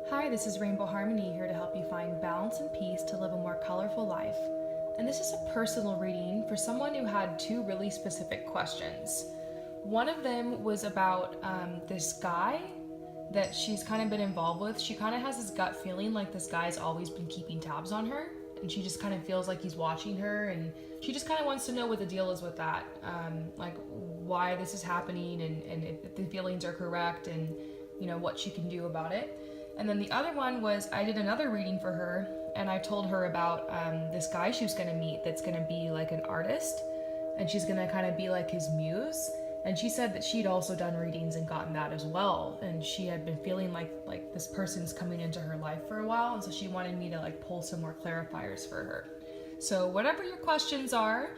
Hi, this is Rainbow Harmony here to help you find balance and peace to live a more colorful life. And this is a personal reading for someone who had two really specific questions. One of them was about this guy that she's kind of been involved with. She kind of has this gut feeling like this guy's always been keeping tabs on her, and she just kind of feels like he's watching her, and she just kind of wants to know what the deal is with that, like why this is happening, and if the feelings are correct, and what she can do about it. And then the other one was I did another reading for her, and I told her about this guy she was going to meet that's going to be like an artist, and she's going to kind of be like his muse. And she said that she'd also done readings and gotten that as well, and she had been feeling like this person's coming into her life for a while, and so she wanted me to like pull some more clarifiers for her. So whatever your questions are,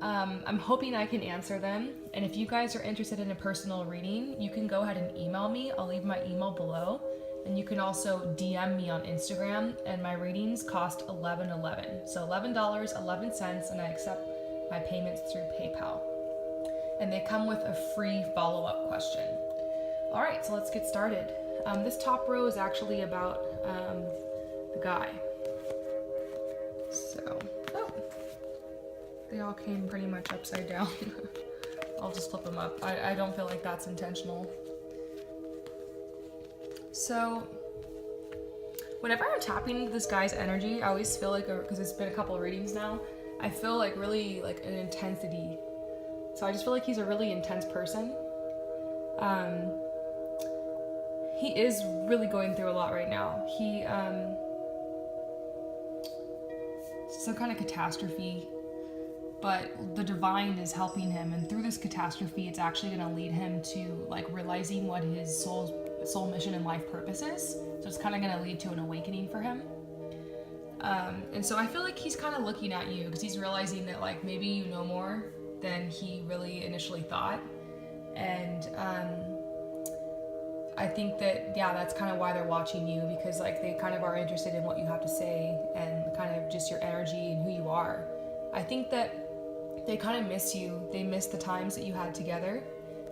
I'm hoping I can answer them. And if you guys are interested in a personal reading, you can go ahead and email me. I'll leave my email below. And you can also DM me on Instagram, and my readings cost $11.11. So $11.11, and I accept my payments through PayPal. And they come with a free follow-up question. All right, so let's get started. This top row is actually about the guy. So, they all came pretty much upside down. I'll just flip them up. I don't feel like that's intentional. So, whenever I'm tapping into this guy's energy, I always feel like, because it's been a couple of readings now, I feel like really like an intensity. So I just feel like he's a really intense person. He is really going through a lot right now. Some kind of catastrophe, but the divine is helping him, and through this catastrophe, it's actually going to lead him to like realizing what his soul mission and life purpose is. So it's kind of going to lead to an awakening for him. And so I feel like he's kind of looking at you because he's realizing that like maybe you know more than he really initially thought. And I think that, yeah, that's kind of why they're watching you, because like they kind of are interested in what you have to say and kind of just your energy and who you are. I think that they kind of miss you. They miss the times that you had together,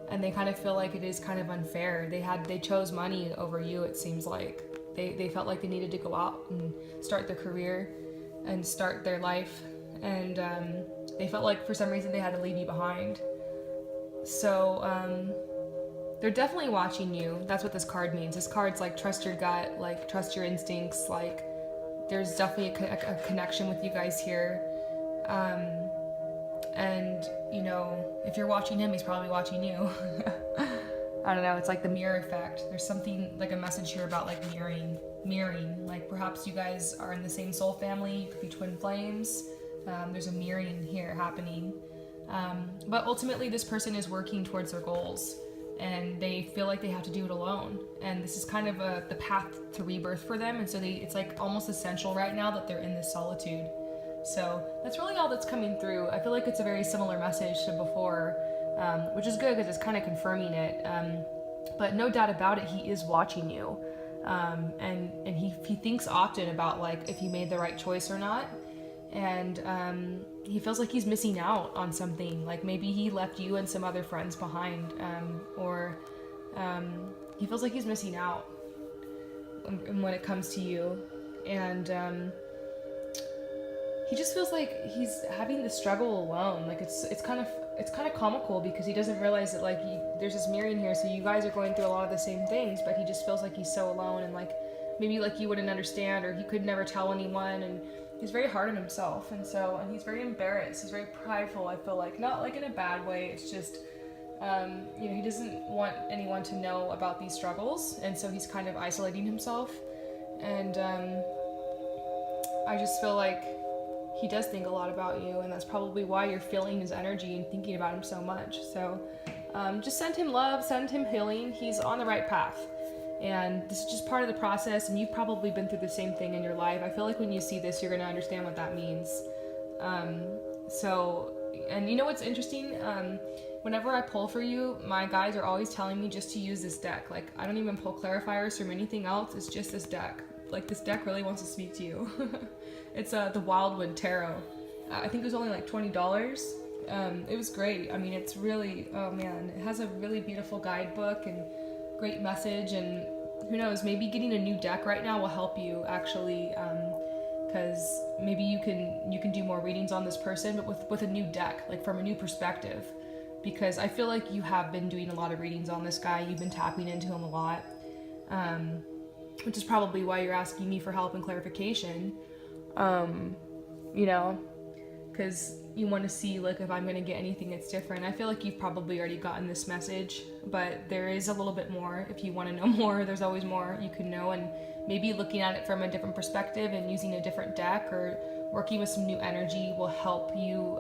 and they kind of feel like it is kind of unfair. They chose money over you, it seems like. They felt like they needed to go out and start their career and start their life, and they felt like for some reason they had to leave you behind. So they're definitely watching you. That's what this card means. This card's like trust your gut, like trust your instincts, like there's definitely a connection with you guys here. And if you're watching him, he's probably watching you. I don't know, it's like the mirror effect. There's something like a message here about like mirroring, like perhaps you guys are in the same soul family, you could be twin flames. There's a mirroring here happening. But ultimately this person is working towards their goals, and they feel like they have to do it alone. And this is kind of the path to rebirth for them. And so it's like almost essential right now that they're in this solitude. So that's really all that's coming through. I feel like it's a very similar message to before, which is good because it's kind of confirming it. But no doubt about it, he is watching you. And he thinks often about like if he made the right choice or not. And he feels like he's missing out on something. Like maybe he left you and some other friends behind, or he feels like he's missing out when it comes to you. And he just feels like he's having the struggle alone. Like it's kind of comical because he doesn't realize that like there's this mirroring here. So you guys are going through a lot of the same things, but he just feels like he's so alone, and like maybe like you wouldn't understand, or he could never tell anyone, and he's very hard on himself, and he's very embarrassed. He's very prideful. I feel like, not like in a bad way. It's just he doesn't want anyone to know about these struggles, and so he's kind of isolating himself. And I just feel like he does think a lot about you, and that's probably why you're feeling his energy and thinking about him so much. So just send him love, send him healing. He's on the right path, and this is just part of the process, and you've probably been through the same thing in your life. I feel like when you see this, you're going to understand what that means. And you know what's interesting? Whenever I pull for you, my guides are always telling me just to use this deck. Like, I don't even pull clarifiers from anything else. It's just this deck. Like, this deck really wants to speak to you. It's the Wildwood Tarot. I think it was only like $20. It was great. I mean, it's really, oh man, it has a really beautiful guidebook and great message, and who knows, maybe getting a new deck right now will help you actually, because maybe you can do more readings on this person, but with a new deck, like from a new perspective, because I feel like you have been doing a lot of readings on this guy. You've been tapping into him a lot, which is probably why you're asking me for help and clarification, you know, because you want to see like if I'm going to get anything that's different. I feel like you've probably already gotten this message, but there is a little bit more. If you want to know more, there's always more you can know, and maybe looking at it from a different perspective and using a different deck or working with some new energy will help you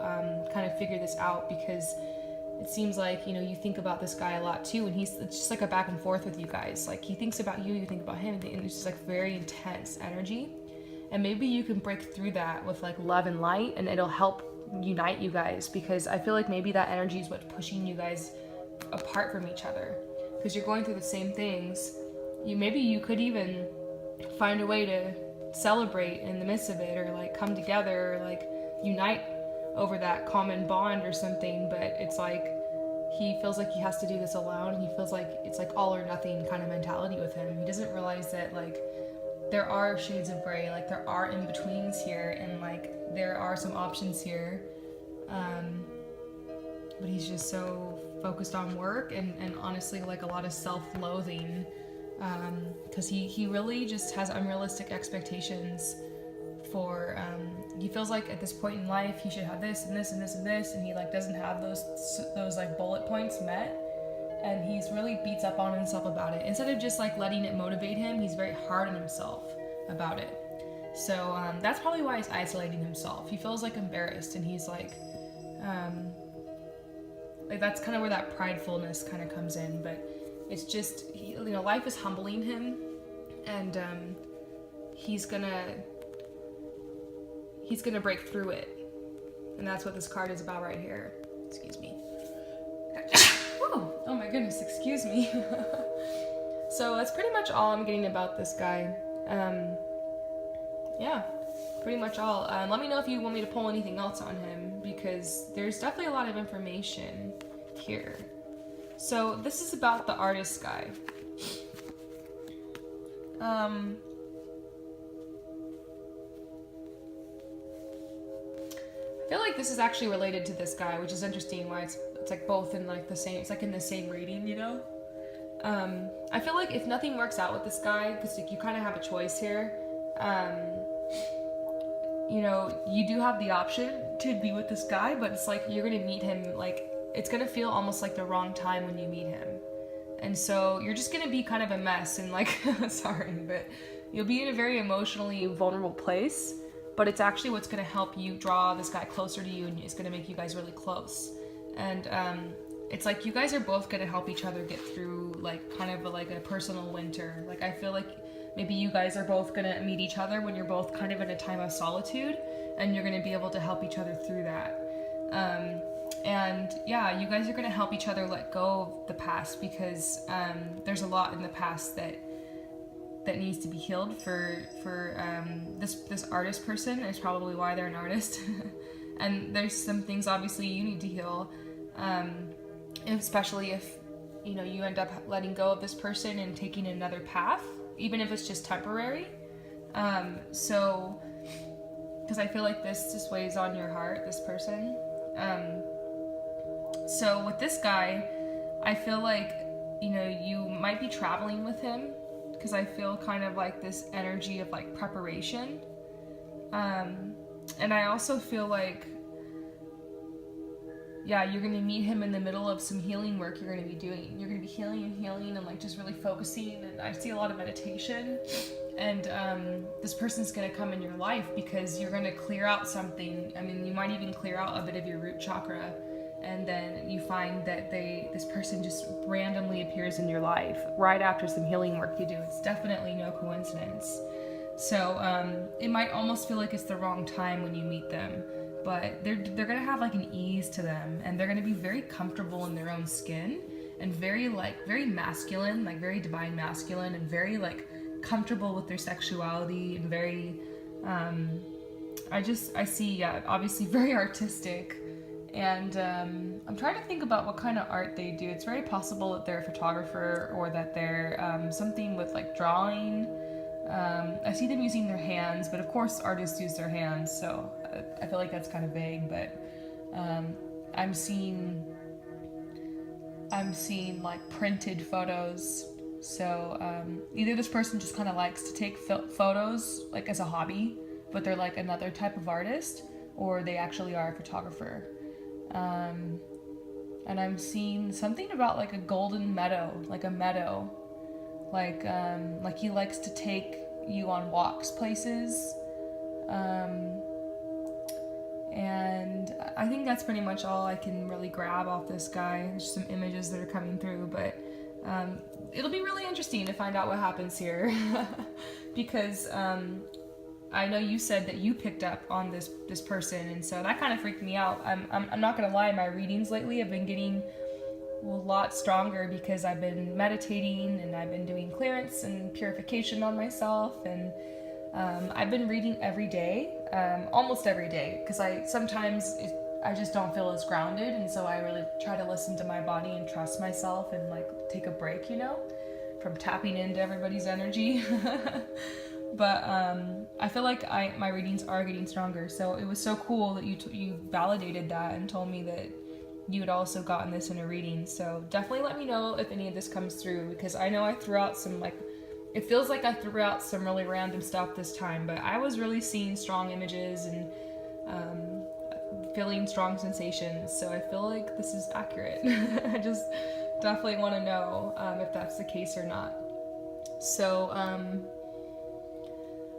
kind of figure this out, because it seems like, you know, you think about this guy a lot too, and it's just like a back and forth with you guys. Like he thinks about you, you think about him, and it's just like very intense energy. And maybe you can break through that with like love and light, and it'll help unite you guys, because I feel like maybe that energy is what's pushing you guys apart from each other, because you're going through the same things. Maybe you could even find a way to celebrate in the midst of it, or like come together, or like unite over that common bond or something. But it's like he feels like he has to do this alone. He feels like it's like all or nothing kind of mentality with him. He doesn't realize that like there are shades of gray, like there are in-betweens here, and like there are some options here, but he's just so focused on work and honestly like a lot of self-loathing, because he really just has unrealistic expectations for, he feels like at this point in life he should have this and this and this and this, and he like doesn't have those like bullet points met, and he's really beats up on himself about it. Instead of just like letting it motivate him, he's very hard on himself about it. So that's probably why he's isolating himself. He feels like embarrassed, and he's like that's kind of where that pridefulness kind of comes in. But it's just, you know, life is humbling him, and he's gonna break through it, and that's what this card is about right here. Excuse me. Oh my goodness, excuse me. So that's pretty much all I'm getting about this guy. Yeah, pretty much all. Let me know if you want me to pull anything else on him, because there's definitely a lot of information here. So this is about the artist guy. I feel like this is actually related to this guy, which is interesting why it's like both in like the same, it's like in the same reading, you know? I feel like if nothing works out with this guy, because like you kind of have a choice here, you know, you do have the option to be with this guy, but it's like you're gonna meet him, like it's gonna feel almost like the wrong time when you meet him, and so you're just gonna be kind of a mess, and like sorry, but you'll be in a very emotionally vulnerable place, but it's actually what's gonna help you draw this guy closer to you, and it's gonna make you guys really close. And it's like you guys are both gonna help each other get through like kind of like a personal winter. Like I feel like maybe you guys are both gonna meet each other when you're both kind of in a time of solitude, and you're gonna be able to help each other through that. And yeah, you guys are gonna help each other let go of the past, because there's a lot in the past that needs to be healed for this artist person. Is probably why they're an artist. And there's some things obviously you need to heal, especially if you know you end up letting go of this person and taking another path, even if it's just temporary. So because I feel like this just weighs on your heart, this person. So with this guy, I feel like, you know, you might be traveling with him, because I feel kind of like this energy of like preparation. And I also feel like, yeah, you're going to meet him in the middle of some healing work you're going to be doing. You're going to be healing and like just really focusing, and I see a lot of meditation. And this person's going to come in your life because you're going to clear out something. I mean, you might even clear out a bit of your root chakra, and then you find that this person just randomly appears in your life right after some healing work you do. It's definitely no coincidence. So it might almost feel like it's the wrong time when you meet them, but they're going to have like an ease to them, and they're going to be very comfortable in their own skin, and very masculine, like very divine masculine, and very like comfortable with their sexuality, and very I see obviously very artistic, And I'm trying to think about what kind of art they do. It's very possible that they're a photographer or that they're something with like drawing. I see them using their hands, but of course artists use their hands, so I feel like that's kind of vague, but I'm seeing like printed photos. So either this person just kind of likes to take photos like as a hobby, but they're like another type of artist, or they actually are a photographer. And I'm seeing something about like a golden meadow, like a meadow, like he likes to take you on walks places. And I think that's pretty much all I can really grab off this guy. There's some images that are coming through, but it'll be really interesting to find out what happens here. Because I know you said that you picked up on this person, and so that kind of freaked me out. I'm not gonna lie, my readings lately have been getting a lot stronger because I've been meditating and I've been doing clearance and purification on myself, and I've been reading every day, almost every day, because I just don't feel as grounded, and so I really try to listen to my body and trust myself and like take a break, from tapping into everybody's energy. But I feel like my readings are getting stronger, so it was so cool that you validated that and told me that you had also gotten this in a reading. So definitely let me know if any of this comes through, because I know I threw out some it feels like I threw out some really random stuff this time, but I was really seeing strong images and feeling strong sensations, so I feel like this is accurate. I just definitely want to know if that's the case or not. So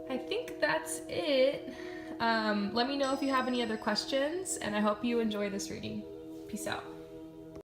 I think that's it. Let me know if you have any other questions, and I hope you enjoy this reading. Peace out.